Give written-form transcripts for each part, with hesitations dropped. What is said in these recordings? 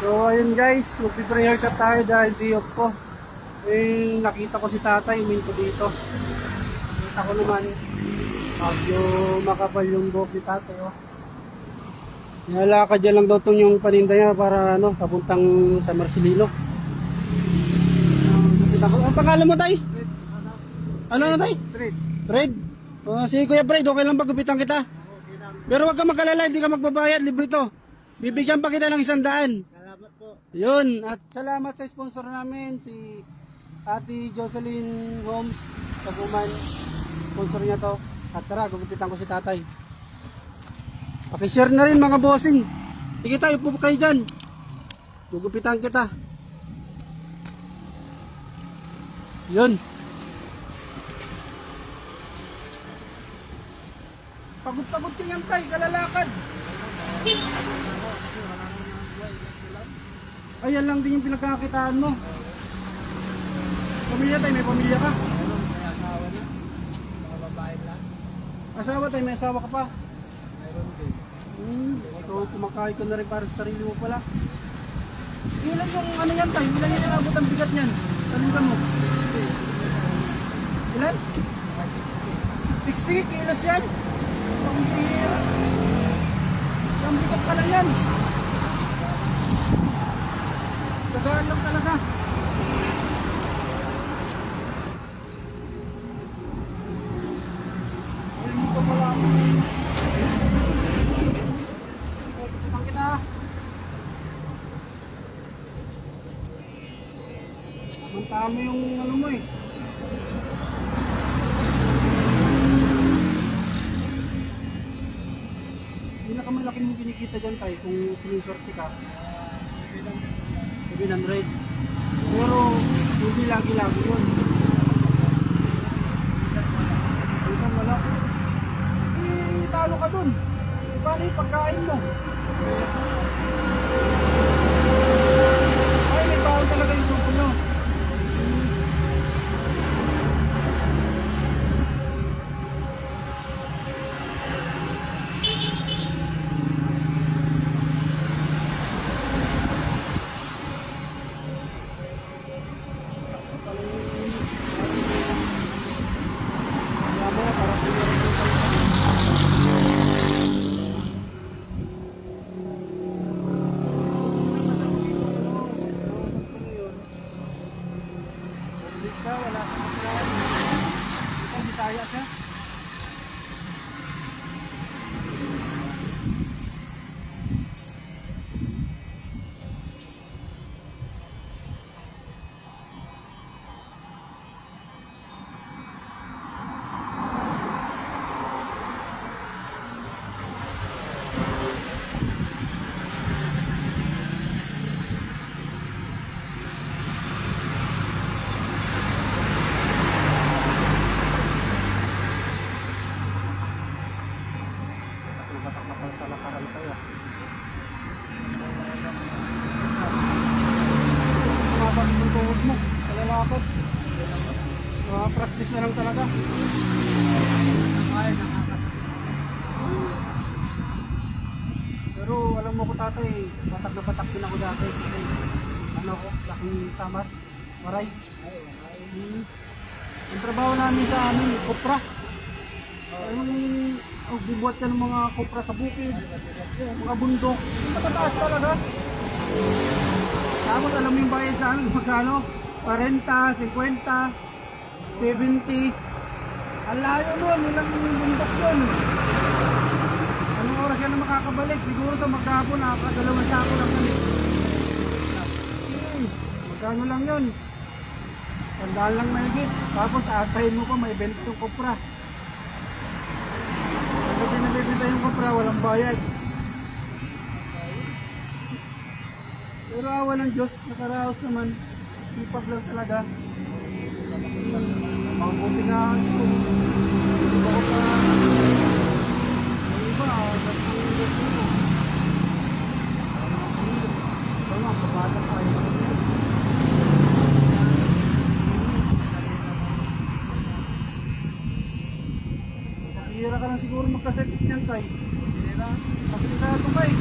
So ayun guys, magpiprayer ka tayo dahil day off ko. Eh nakita ko si tatay, uminto dito. Nakita ko naman, medyo makapal yung buhok ni tatay. Oh. Nilalakad niya lang daw itong yung paninda niya para ano, papuntang sa Marcelino. Ang pangalan mo tay? Ano na tay? Fred. Fred? Si Kuya Fred, okay lang ba gupitan kita? Pero wag ka magkalala, hindi ka magbabayad, libre to. Bibigyan pa kita ng 100. Salamat po. Yun, at salamat sa sponsor namin, si Ate Jocelyn Homes, Taguman. Sponsor niya to. At tara, gugupitan ko si tatay. Pakishare na rin mga bossing. Sige tayo, upo kayo dyan. Gugupitan kita. Yun. Pagod-pagod ka yan tay, kalalakad. Ayan lang din yung pinagkakakitaan mo. Pamilya tayo, may pamilya ka? May asawa na. Mga babae lang. Asawa tayo, may asawa ka pa? Mayroon din. Ito, kumakain ko na rin para sa sarili mo pala. Ilan yung ano yan tayo? Ilan yung nabot ang bigat niyan? Talugan mo. Ilan? 60 kilos yan? Ang bihira. Ang bigat pala yan. Tagaan lang talaga. Ayun mo pala ako. Pagkakitang kita. Tama yung ano mo eh. Pinakamalaking mo kinikita dyan tayo kung sinisorte ka. 700. Pero hindi lagi-lagi yun. Minsan wala. Talo ka dun. Paano yung pagkain mo? Ay, may bawal talaga yung grupo nyo. Wala kang masalaan. Ikaw, Bisaya siya. Batak-batak sa lakaran tayo. Kumabak yung tuhod mo. Kalalakad. Practice na lang talaga. Ay, nakakasakit. Pero alam mo ko tatay, batak na batak din ako dati. Kasi, ano ko, laking tamar. Maray. Ang trabaho namin sa amin, kopra. Bibuhat ka ng mga kopra sa bukid, mga bundok. Matataas talaga. Tapos alam mo yung bayad sa amin, magkano? 40, 50, 70. Ang layo nun, ilang bundok yun. Anong oras yan na makakabalik? Siguro sa maghapon, nakakadalawang sako lang kami. Magkano lang yun? Tandaan lang mahigit. Tapos atayin mo pa, may 20 yung kopra. Pag pinabibita yung kopra, walang bayad. Pero awa ng Diyos, nakaraos naman. Sipag lang talaga. Mabuti nga ito. Hindi ba ko pa... Ang iba, nagpulot mo. Tama, pabata tayo. Hira ka lang siguro magkasakit niyan tay. Hira. Kasi sa ito kay.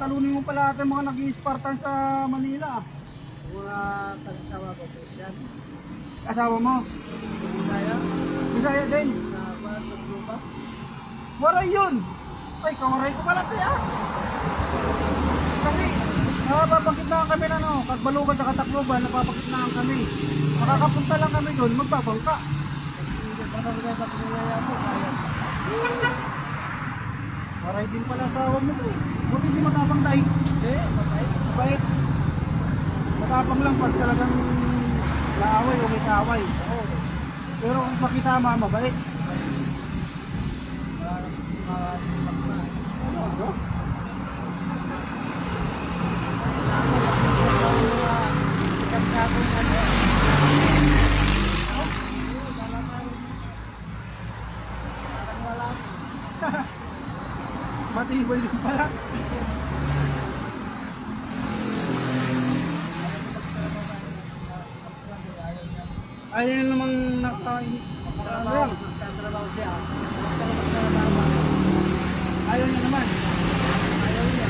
Tatalunin mo pala ate mga nag-i-Spartan sa Manila. Mga kasama ko po yan. Asawa mo? Bisaya. Bisaya din. Sa Bato Lupa. Waray yun! Ay, kawaray ko pala ito ah! Kasi, napapagitnaan kami na no, Katbalugan sa Tacloban, napapagitnaan kami. Makakapunta lang kami doon, magbabangka. Parang kaya sa pinayaya mo, kaya. Waray din pala asawa mo to. Buti hindi matapang tayo. Hindi, patay. Mabait. Matapang lang pag talagang naaway o may kaaway. Oo. Pero kung pakisama, mabait. Parang makasipak na. Ano? Matibay din pala. Ayaw namang nakain. Ano lang? Magtatrabaho siya. Ayaw niya naman. Ayaw niya.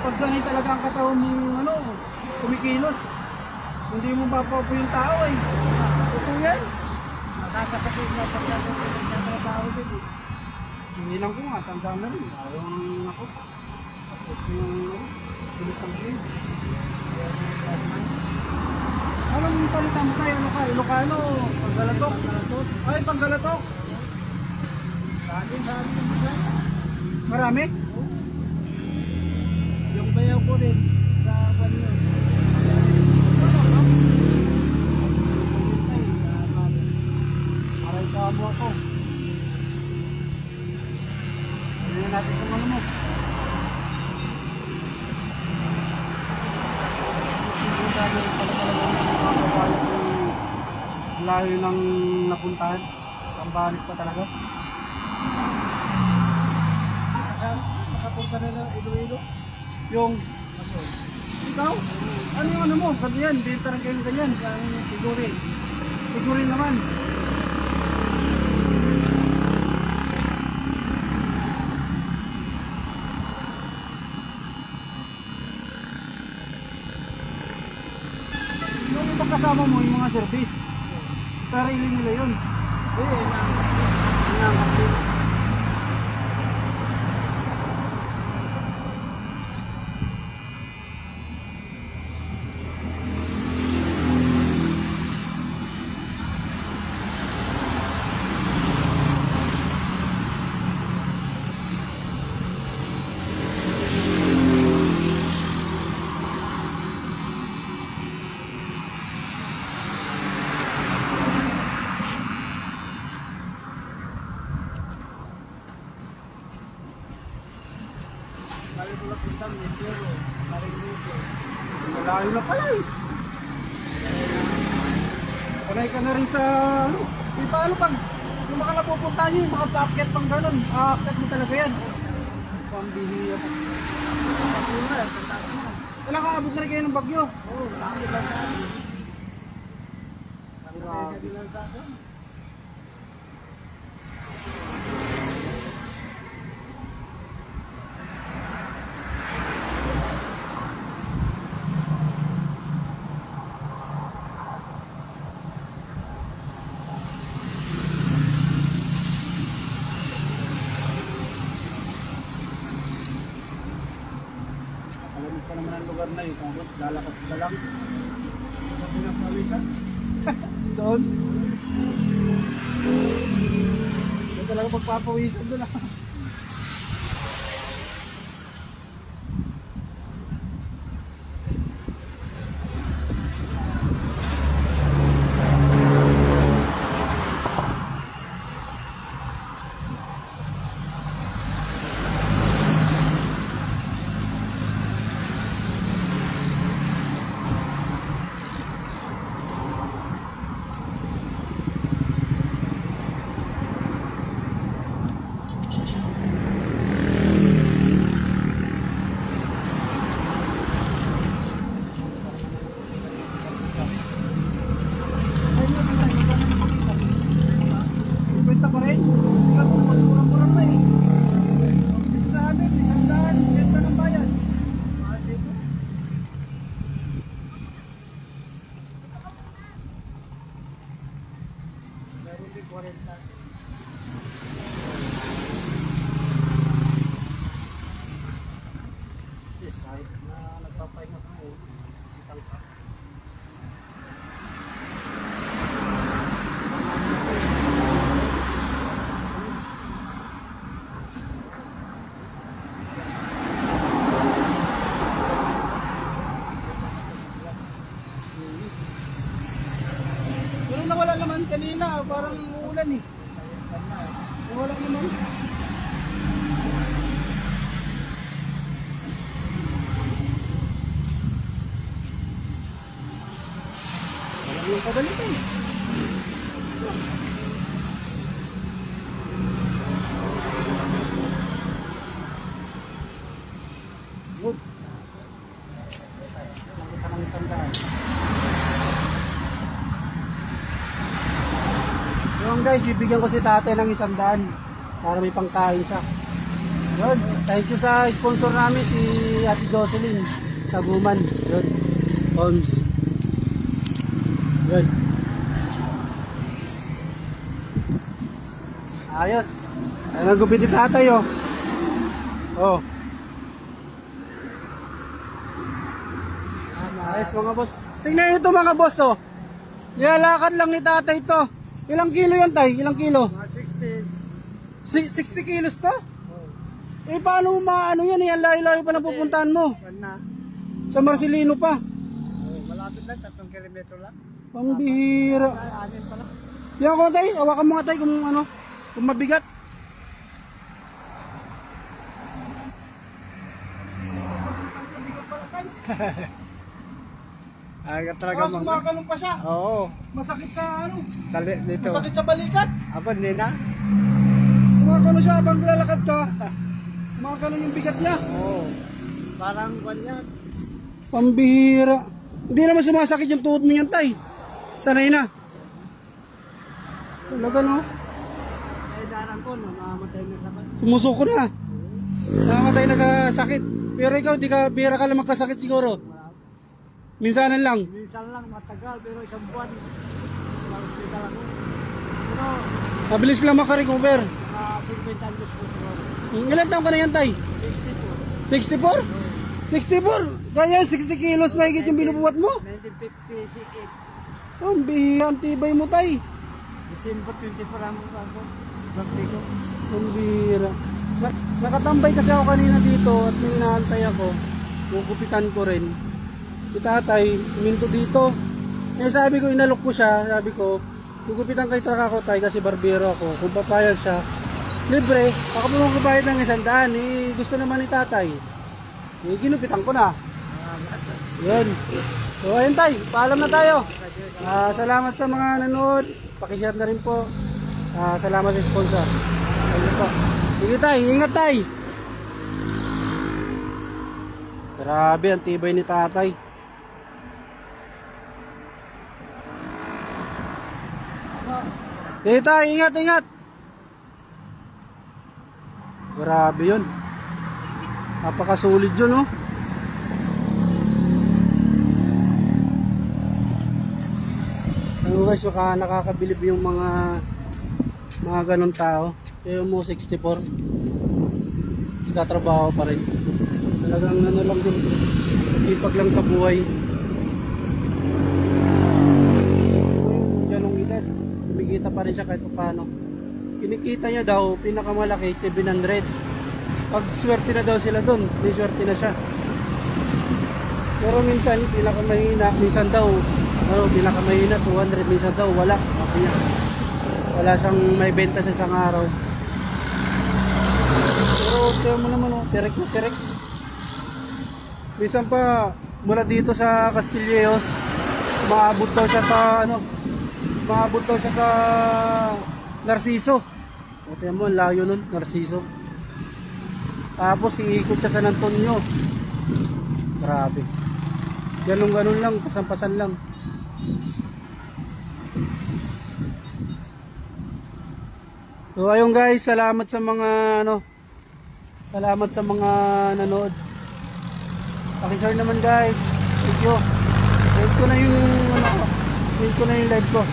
Pag sanay talaga ang katawan mo, ano, kumikilos. Hindi mo mapapo yung tao eh. Totoo yan. Nakakasakit na pagtatrabaho din eh. Hinilang ko nga, tanda na rin. Ayaw nang ako. Tapos yung tulis ng clean. Anong salita mo tayo? Ano ka? Ilocano? Panggalatok? Ay, Panggalatok! Sabi mo ba? Marami? Yung bayaw ko rin sa banyo. Aray ka mo ako. Hindi natin kung ano mo. Hindi tayo pala talaga ng mga babae kung layo ng napuntahan. Kambanis pa talaga. Nakapunta na ng Iloilo. Yung, ikaw? Ano yung ano mo? Ganyan, hindi talaga yung ganyan. Sigurin. Sigurin naman. Yung ibang kasama mo, yung mga service. Sarili nila yun. Inangkat din. Kali ko lang pintang Mindoro, Marinduque. Malayo na pala eh. Panay ka na rin sa ano. Eh, paano pag yung mga napupunta nyo, yung mga paakyat pang ganun, aakyat mo talaga yan. Pambihiya mo. Pagkuna, pagkata mo. Wala ka, abot na rin kayo ng bagyo. Oo, laki lang sa akin. Nakatay ka din lang sa akin. Alam pa naman ang lugar na yun, kung lalakas ka lang. Pag pinapawisan, Doon. Doon talaga magpapawisan doon ah. na, parang uulan eh. Wala naman. Wala yung kadali ko eh. Good. Nakita ng tandaan. Yung guys, bibigyan ko si tatay ng 100 para may pangkain siya. Yun, thank you sa sponsor namin si Ate Jocelyn sa Guman. Yun, Holmes. Yun. Ayos. Ayan ang gupit ni tatay oh. Oh. Ayos mga boss. Tingnan nyo ito mga boss oh. Nilalakad lang ni tatay ito. Ilang kilo yan tay? Ilang kilo? Mga 60 kilos to? Eh paano maano yan? Yan layo-layo pa na pupuntahan mo. 60. Na. Sa Marcelino pa. Malapit lang, 3 kilometro lang. Pambihira. Ay, 6 pa lang. Yan ko tay, hawakan mo nga tay kung ano, kung mabigat. Ay, Ah, talaga sumakalong pa siya. Oo. Masakit sa ano? Dito. Masakit sa balikat. Ako, hindi na. Sumakalong siya habang lalakad siya. Sumakalong yung bigat niya. Oo. Parang ganyan. Pambihira. Hindi naman sumasakit yung tuhod mo yan tay. Sanay na. Talaga no? Ay, darang ko, namamatay na sa Sumusuko na. Namamatay na sa sakit. Pero ikaw, di ka, bira ka lang magkasakit siguro. Minsanan lang. Minsan lang, matagal, pero isang buwan. Hospital ako. Pero, Mabilis lang makarecover. 50 anos po siguro. Ilan taon ka na yan tay? 60 po. 64? 64? Kaya 60 kilos mahigit yung binubuhat mo? 1958. Ang bihira, ang tibay mo tay. December 24 ang ako. Birthday ko. Ang bihira. Nakatambay kasi ako kanina dito at may inaantay ako. Gugupitan ko rin. Si tatay, huminto dito. Eh sabi ko, inalok ko siya. Sabi ko, gugupitan kay taka ko tay kasi barbero ako. Kung papayag siya, libre. Ako po magbabayad ng 100. Eh, gusto naman ni tatay. Eh, ginupitan ko na. Yun. So ayun tay, paalam na tayo. Salamat sa mga nanood. Pakishare na rin po. Salamat sa sponsor. Ayun po. Sige tay, ingat tay. Grabe, ang tibay ni tatay. Sige tay, ingat, ingat. Grabe yun. Napakasulit yun, oh. Ano guys, baka nakakabilib yung mga ganun tao. Kaya mo 64. Nagtatrabaho pa rin. Talagang ano lang din. Ipag lang sa buhay. Ganong edad. Kumikita pa rin siya kahit paano. Kinikita niya daw, pinakamalaki 700. Pag swerte na daw sila doon, may swerte na siya. Pero minsan, pinakamahina, minsan daw, pinakamahina 200, minsan daw wala. Wala siyang may benta sa isang araw. Pero tiyo mo naman, oh, tirek na tirek. Minsan pa, mula dito sa Castilleos, maabot daw siya sa Narciso. O tiyan mo, ang layo nun, Narciso. Tapos iikot siya San Antonio. Grabe. Ganun lang, pasan-pasan lang. So ayun guys, salamat sa mga nanood. Paki-share naman guys. Thank you. Thank ko na yung live ko.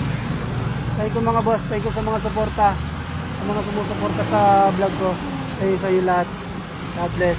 Thank you mga boss, thank you sa mga suporta. Sa mga sumusuporta sa vlog ko. Thank you sa iyo lahat. God bless.